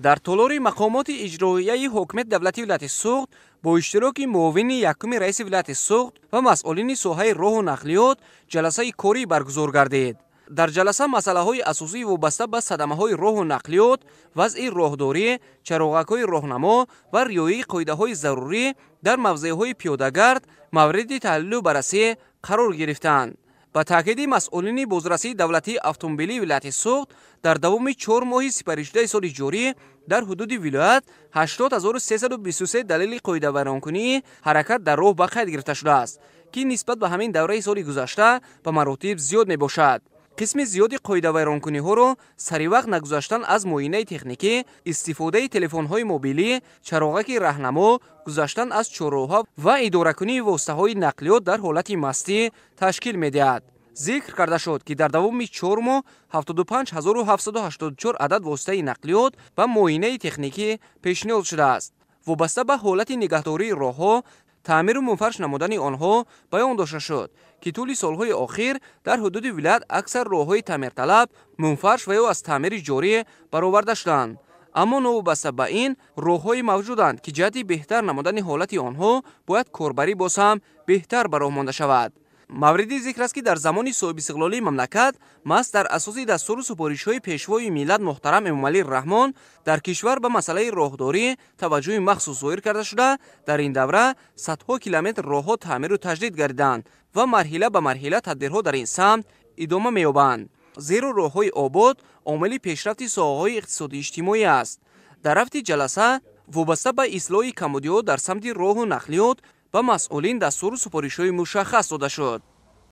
در طولور مقامات اجرایی حکومت دولتی ولایت سوخت با اشتراک معاون یکم رئیس ولایت سوخت و مسئولین ساحه راه و نقلیات جلسه کاری برگزار گردید. در جلسه مسائل اساسی وابسته به صدمه‌های راه و نقلیات، وضع راهداری، چراغک‌های راهنما و رعایت قاعده‌های ضروری در موضع‌های پیاده‌گرد مورد تحلیل و بررسی قرار گرفتند. با تاکید مسئولین بازرسی دولتی اتومبیلی ولایت سوخت در دوام 4 ماه سپری سال جاری در حدود ولایت 80323 دلیل قاعده ویرانکنی حرکت در راه به قید گرفته شده است که نسبت به همین دوره سال گذشته به مراتب زیاد می باشد. قسم زیادی قاعده ویرانکنی ها را سری وقت نگذاشتن از معاینه تکنیکی، استفاده تلفن های موبیلی، چراغک راهنما، گذاشتن از چهارراه‌ها و اداره کنی واسطه های نقلیات در حالت مستی تشکیل می دهد. ذکر کرده شد که در دوام 4 ماه 75784 عدد واسطه نقلیات و معاینه تکنیکی پیشنهاد شده است. وابسته به حالت نگهداری راه‌ها، تعمیر و منفرش نمودن آنها بیان داشته شد که طول سالهای اخیر در حدود ولایت اکثر راه‌های تعمیر طلب، منفرش و یا از تعمیر جاری برآورده شدند. اما نوبسته به این راه‌های موجودند که جهت بهتر نمودن حالت آنها باید کاربری باز هم بهتر به راه مانده شود. موردی ذکر است که در زمان صاحب استقلالی مملکت ماست در اساس دستور و سپارش‌های پیشوای ملت محترم امام علی الرحمن در کشور به مسئله راهداری توجه مخصوص ظاهر کرده شده. در این دوره صدها کیلومتر راه‌ها تعمیر و تجدید گردیدند و مرحله به مرحله تدبیرها در این سمت ادامه می‌یابند. زیرا راه‌های آباد عامل پیشرفت ساحه‌های اقتصادی اجتماعی است. در رفت جلسه وابسته به اصلاح کمبودی‌ها در سمت راه و نقلیات و مسئولین دستور و سپارش‌های مشخص داده شد.